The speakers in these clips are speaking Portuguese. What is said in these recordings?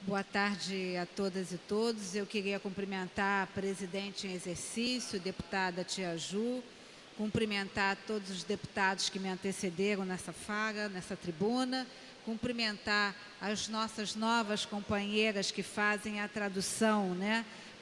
Boa tarde a todas e todos. Eu queria cumprimentar a presidente em exercício, deputada Tia Ju, cumprimentar todos os deputados que me antecederam nessa fala, nessa tribuna, cumprimentar as nossas novas companheiras que fazem a tradução,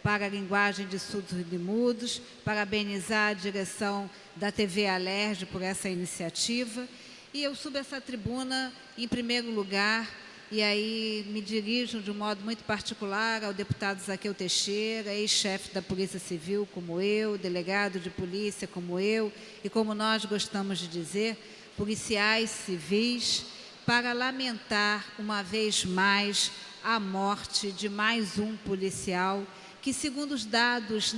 para a linguagem de surdos e mudos, parabenizar a direção da TV Alerj por essa iniciativa. E eu subo essa tribuna, em primeiro lugar, e aí me dirijo de um modo muito particular ao deputado Zaqueu Teixeira, ex-chefe da Polícia Civil como eu, delegado de polícia como eu, e como nós gostamos de dizer, policiais civis, para lamentar uma vez mais a morte de mais um policial que, segundo os dados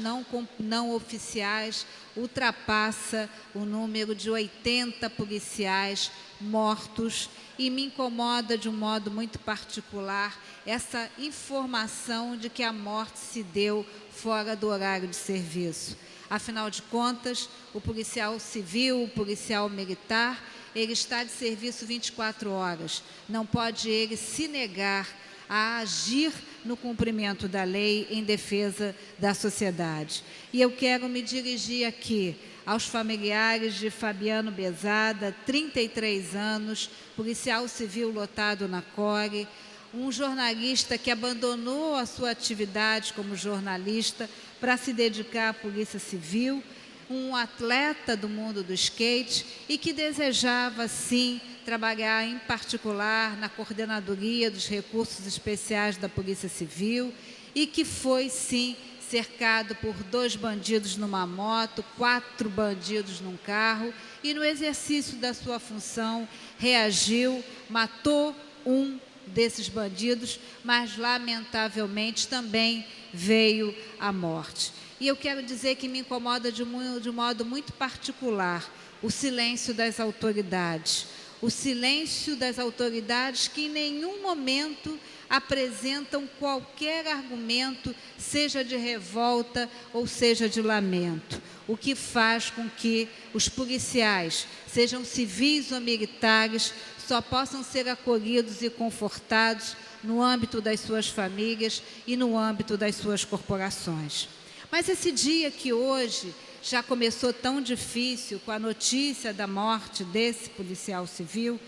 não oficiais, ultrapassa o número de 80 policiais mortos, e me incomoda de um modo muito particular essa informação de que a morte se deu fora do horário de serviço. Afinal de contas, o policial civil, o policial militar, ele está de serviço 24 horas. Não pode ele se negar a agir no cumprimento da lei em defesa da sociedade. E eu quero me dirigir aqui aos familiares de Fabiano Bezada, 33 anos, policial civil lotado na CORE, um jornalista que abandonou a sua atividade como jornalista para se dedicar à Polícia Civil, um atleta do mundo do skate e que desejava, sim, trabalhar em particular na coordenadoria dos recursos especiais da Polícia Civil e que foi, sim, cercado por 2 bandidos numa moto, 4 bandidos num carro e, no exercício da sua função, reagiu, matou um desses bandidos, mas, lamentavelmente, também veio à morte. E eu quero dizer que me incomoda de um modo muito particular o silêncio das autoridades. O silêncio das autoridades que em nenhum momento apresentam qualquer argumento, seja de revolta ou seja de lamento, o que faz com que os policiais, sejam civis ou militares, só possam ser acolhidos e confortados no âmbito das suas famílias e no âmbito das suas corporações. Mas esse dia que hoje já começou tão difícil com a notícia da morte desse policial civil,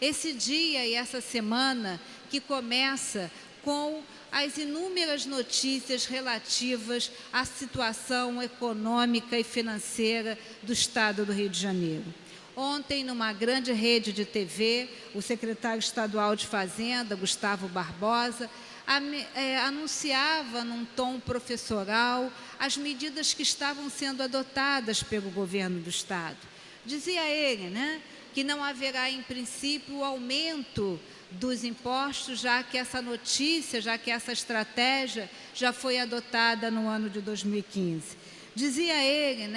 esse dia e essa semana que começa com as inúmeras notícias relativas à situação econômica e financeira do Estado do Rio de Janeiro. Ontem, numa grande rede de TV, o secretário estadual de Fazenda, Gustavo Barbosa, anunciava num tom professoral as medidas que estavam sendo adotadas pelo governo do Estado. Dizia ele, que não haverá, em princípio, o aumento dos impostos, já que essa notícia, já que essa estratégia já foi adotada no ano de 2015. Dizia ele,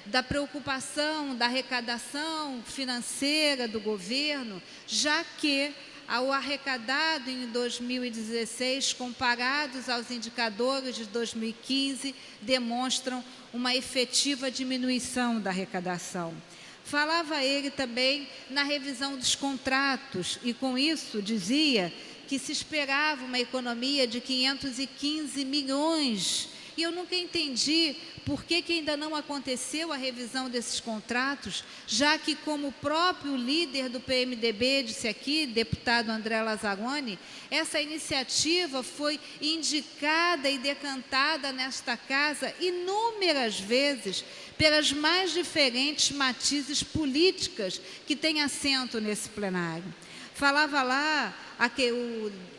da preocupação da arrecadação financeira do governo, já que ao arrecadado em 2016, comparados aos indicadores de 2015, demonstram uma efetiva diminuição da arrecadação. Falava ele também na revisão dos contratos e, com isso, dizia que se esperava uma economia de 515 milhões. E eu nunca entendi por que ainda não aconteceu a revisão desses contratos, já que, como o próprio líder do PMDB disse aqui, deputado André Lazzaroni, essa iniciativa foi indicada e decantada nesta casa inúmeras vezes pelas mais diferentes matizes políticas que têm assento nesse plenário. Falava lá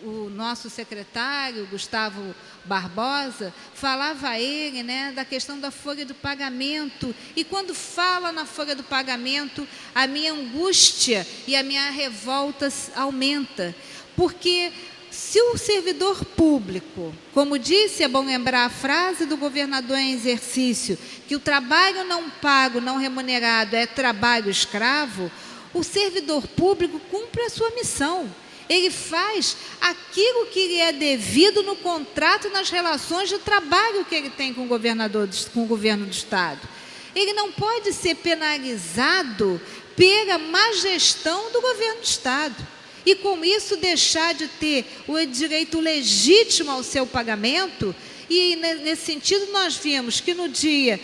o nosso secretário, Gustavo Barbosa, falava ele, da questão da folha do pagamento. E quando fala na folha do pagamento, a minha angústia e a minha revolta aumenta. Porque se o servidor público, como disse, é bom lembrar a frase do governador em exercício, que o trabalho não pago, não remunerado é trabalho escravo, o servidor público cumpre a sua missão. Ele faz aquilo que lhe é devido no contrato e nas relações de trabalho que ele tem com o governo do Estado. Ele não pode ser penalizado pela má gestão do governo do Estado. e, com isso, deixar de ter o direito legítimo ao seu pagamento. E, nesse sentido, nós vimos que no dia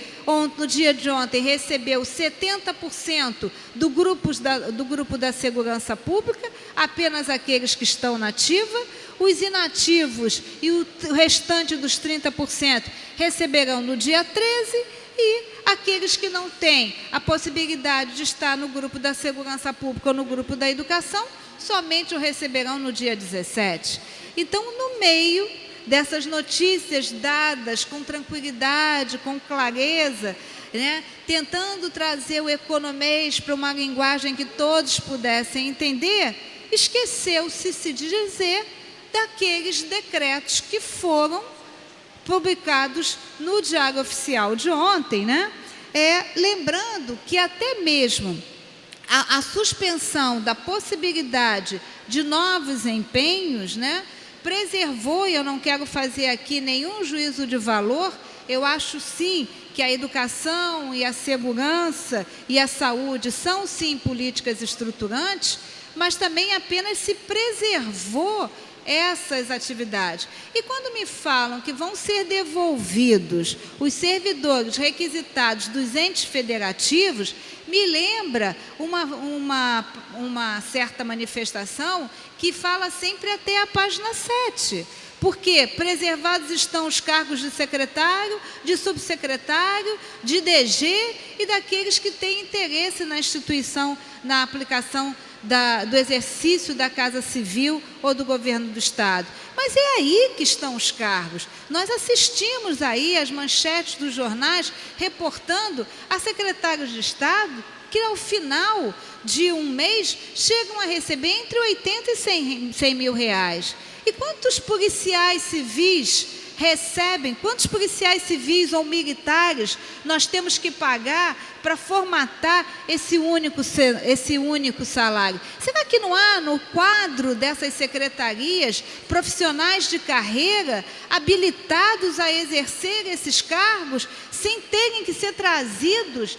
de ontem recebeu 70% do grupo da segurança pública, apenas aqueles que estão na ativa. Os inativos e o restante dos 30% receberão no dia 13, e aqueles que não têm a possibilidade de estar no grupo da segurança pública ou no grupo da educação, somente o receberão no dia 17. Então, no meio dessas notícias dadas com tranquilidade, com clareza, né, tentando trazer o economês para uma linguagem que todos pudessem entender, esqueceu-se de dizer daqueles decretos que foram publicados no Diário Oficial de ontem, né? Lembrando que até mesmo a suspensão da possibilidade de novos empenhos, né, preservou, e eu não quero fazer aqui nenhum juízo de valor, eu acho sim que a educação e a segurança e a saúde são sim políticas estruturantes, mas também apenas se preservou essas atividades. E quando me falam que vão ser devolvidos os servidores requisitados dos entes federativos, me lembra uma certa manifestação que fala sempre até a página 7. Porque preservados estão os cargos de secretário, de subsecretário, de DG e daqueles que têm interesse na instituição, na aplicação do exercício da Casa Civil ou do governo do Estado. Mas é aí que estão os cargos. Nós assistimos aí as manchetes dos jornais reportando a secretários de Estado que, ao final de um mês, chegam a receber entre 80 e 100 mil reais. E quantos policiais civis recebem, quantos policiais civis ou militares nós temos que pagar para formatar esse único salário? Será que não há no quadro dessas secretarias profissionais de carreira habilitados a exercer esses cargos sem terem que ser trazidos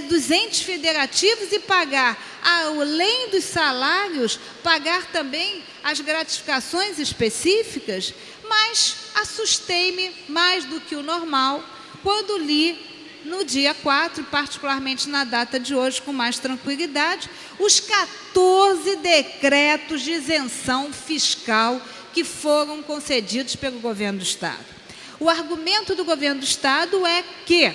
dos entes federativos e pagar, além dos salários, pagar também as gratificações específicas? Mas assustei-me mais do que o normal quando li no dia 4, particularmente na data de hoje, com mais tranquilidade, os 14 decretos de isenção fiscal que foram concedidos pelo governo do Estado. O argumento do governo do Estado é que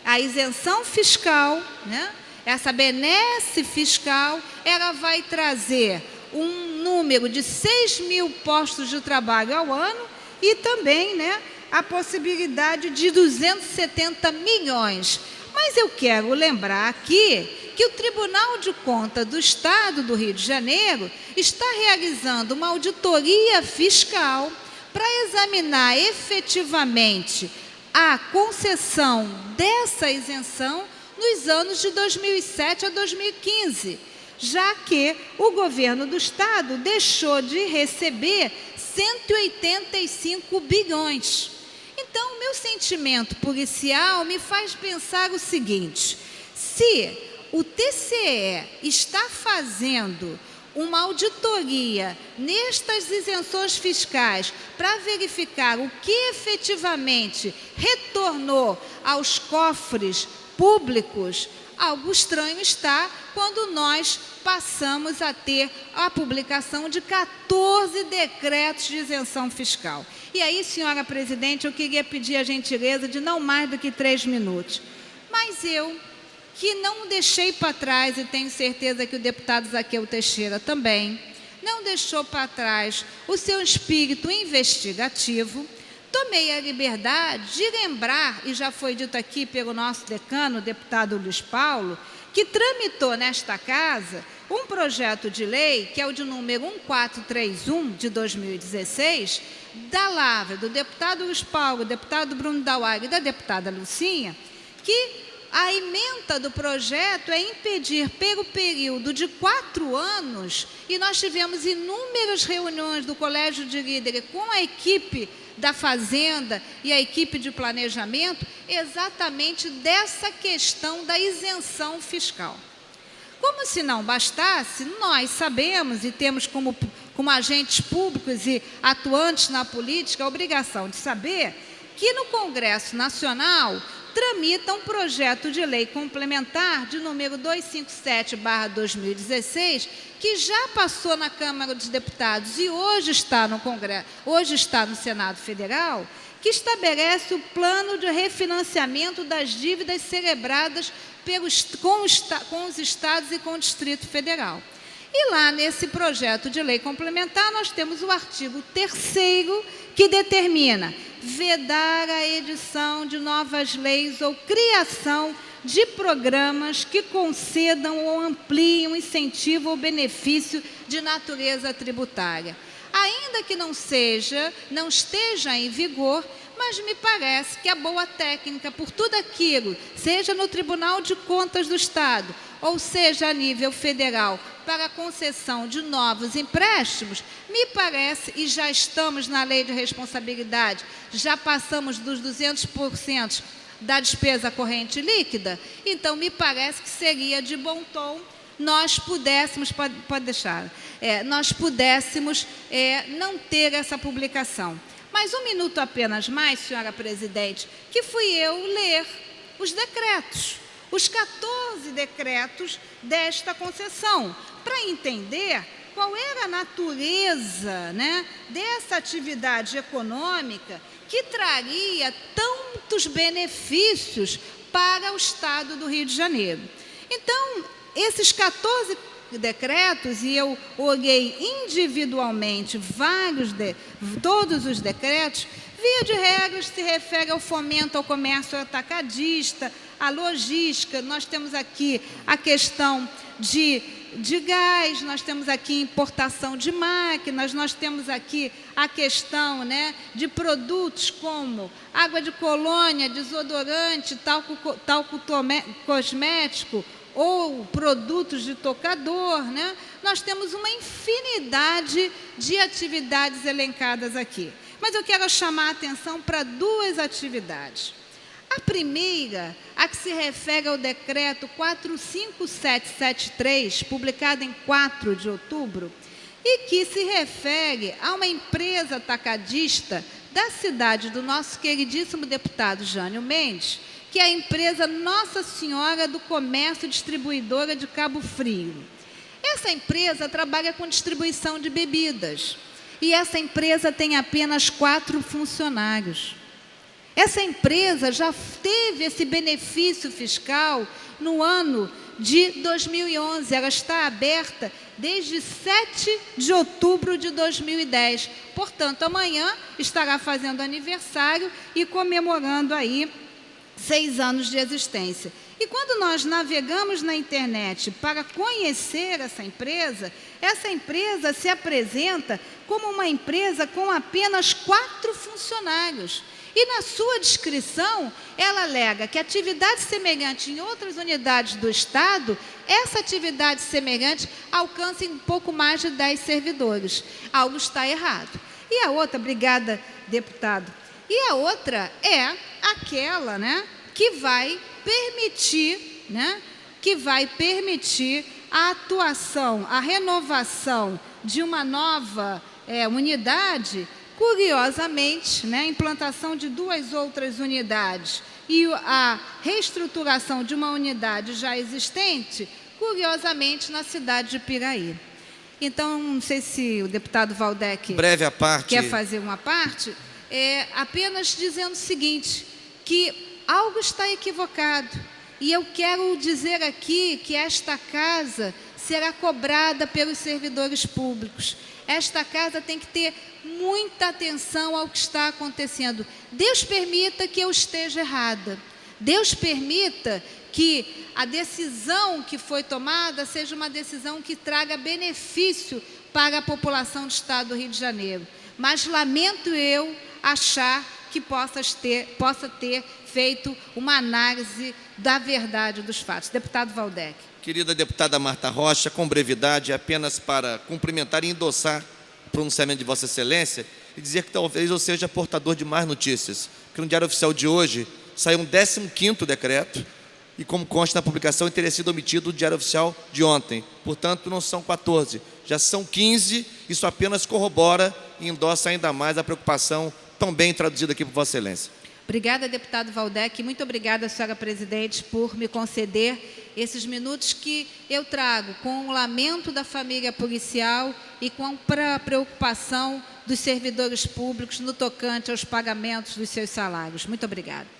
a isenção fiscal, né, essa benesse fiscal, ela vai trazer um número de 6 mil postos de trabalho ao ano e também, né, a possibilidade de 270 milhões. Mas eu quero lembrar aqui que o Tribunal de Contas do Estado do Rio de Janeiro está realizando uma auditoria fiscal para examinar efetivamente a concessão dessa isenção nos anos de 2007 a 2015, já que o governo do Estado deixou de receber 185 bilhões. Então, o meu sentimento policial me faz pensar o seguinte: se o TCE está fazendo uma auditoria nestas isenções fiscais para verificar o que efetivamente retornou aos cofres públicos, algo estranho está quando nós passamos a ter a publicação de 14 decretos de isenção fiscal. E aí, senhora presidente, eu queria pedir a gentileza de não mais do que 3 minutos. Mas eu, que não deixei para trás, e tenho certeza que o deputado Zaqueu Teixeira também, não deixou para trás o seu espírito investigativo, tomei a liberdade de lembrar, e já foi dito aqui pelo nosso decano, o deputado Luiz Paulo, que tramitou nesta casa um projeto de lei, que é o de número 1431, de 2016, da lavra do deputado Luiz Paulo, do deputado Bruno Dauag e da deputada Lucinha, que a ementa do projeto é impedir, pelo período de 4 anos, e nós tivemos inúmeras reuniões do Colégio de Líderes com a equipe da Fazenda e a equipe de planejamento, exatamente dessa questão da isenção fiscal. Como se não bastasse, nós sabemos e temos como agentes públicos e atuantes na política a obrigação de saber que no Congresso Nacional tramita um projeto de lei complementar de número 257/2016, que já passou na Câmara dos Deputados e hoje está no Congresso, hoje está no Senado Federal, que estabelece o plano de refinanciamento das dívidas celebradas com os estados e com o Distrito Federal. E lá nesse projeto de lei complementar nós temos o artigo 3º, que determina vedar a edição de novas leis ou criação de programas que concedam ou ampliem o incentivo ou benefício de natureza tributária. Ainda que não esteja em vigor, mas me parece que a boa técnica por tudo aquilo, seja no Tribunal de Contas do Estado, ou seja a nível federal, para a concessão de novos empréstimos, me parece, e já estamos na lei de responsabilidade, já passamos dos 200% da despesa corrente líquida, então me parece que seria de bom tom nós pudéssemos, pode deixar, nós pudéssemos não ter essa publicação. Mas um minuto apenas mais, senhora presidente, que fui eu ler os decretos, os 14 decretos desta concessão, para entender qual era a natureza, né, dessa atividade econômica que traria tantos benefícios para o Estado do Rio de Janeiro. Então, esses 14 decretos, e eu olhei individualmente todos os decretos, via de regra se refere ao fomento ao comércio atacadista, à logística. Nós temos aqui a questão de gás, nós temos aqui importação de máquinas, nós temos aqui a questão, né, de produtos como água de colônia, desodorante, talco cosmético, ou produtos de tocador, né? Nós temos uma infinidade de atividades elencadas aqui. Mas eu quero chamar a atenção para duas atividades. A primeira, a que se refere ao decreto 45773, publicado em 4 de outubro, e que se refere a uma empresa atacadista da cidade do nosso queridíssimo deputado Jânio Mendes, que é a empresa Nossa Senhora do Comércio Distribuidora de Cabo Frio. Essa empresa trabalha com distribuição de bebidas e essa empresa tem apenas 4 funcionários. Essa empresa já teve esse benefício fiscal no ano de 2011, ela está aberta desde 7 de outubro de 2010. Portanto, amanhã estará fazendo aniversário e comemorando aí 6 anos de existência. E quando nós navegamos na internet para conhecer essa empresa se apresenta como uma empresa com apenas 4 funcionários. E na sua descrição, ela alega que atividade semelhante em outras unidades do Estado, essa atividade semelhante alcança em um pouco mais de 10 servidores. Algo está errado. E a outra, obrigada, deputado, e a outra é aquela, né, que vai permitir a atuação, a renovação de uma nova unidade, curiosamente, né, a implantação de 2 outras unidades e a reestruturação de uma unidade já existente, curiosamente, na cidade de Piraí. Então, não sei se o deputado Waldeck breve à parte quer fazer uma parte, apenas dizendo o seguinte, que algo está equivocado. E eu quero dizer aqui que esta casa será cobrada pelos servidores públicos. Esta casa tem que ter muita atenção ao que está acontecendo. Deus permita que eu esteja errada. Deus permita que a decisão que foi tomada seja uma decisão que traga benefício para a população do Estado do Rio de Janeiro. Mas lamento eu achar que possa ter feito uma análise da verdade dos fatos. Deputado Waldeck. Querida deputada Marta Rocha, com brevidade, apenas para cumprimentar e endossar o pronunciamento de Vossa Excelência e dizer que talvez eu seja portador de mais notícias. Porque no Diário Oficial de hoje saiu um 15º decreto e como consta na publicação, teria sido omitido o Diário Oficial de ontem. Portanto, não são 14, já são 15. Isso apenas corrobora e endossa ainda mais a preocupação tão bem traduzida aqui por Vossa Excelência. Obrigada, deputado Valdec. Muito obrigada, senhora presidente, por me conceder esses minutos que eu trago com o lamento da família policial e com a preocupação dos servidores públicos no tocante aos pagamentos dos seus salários. Muito obrigada.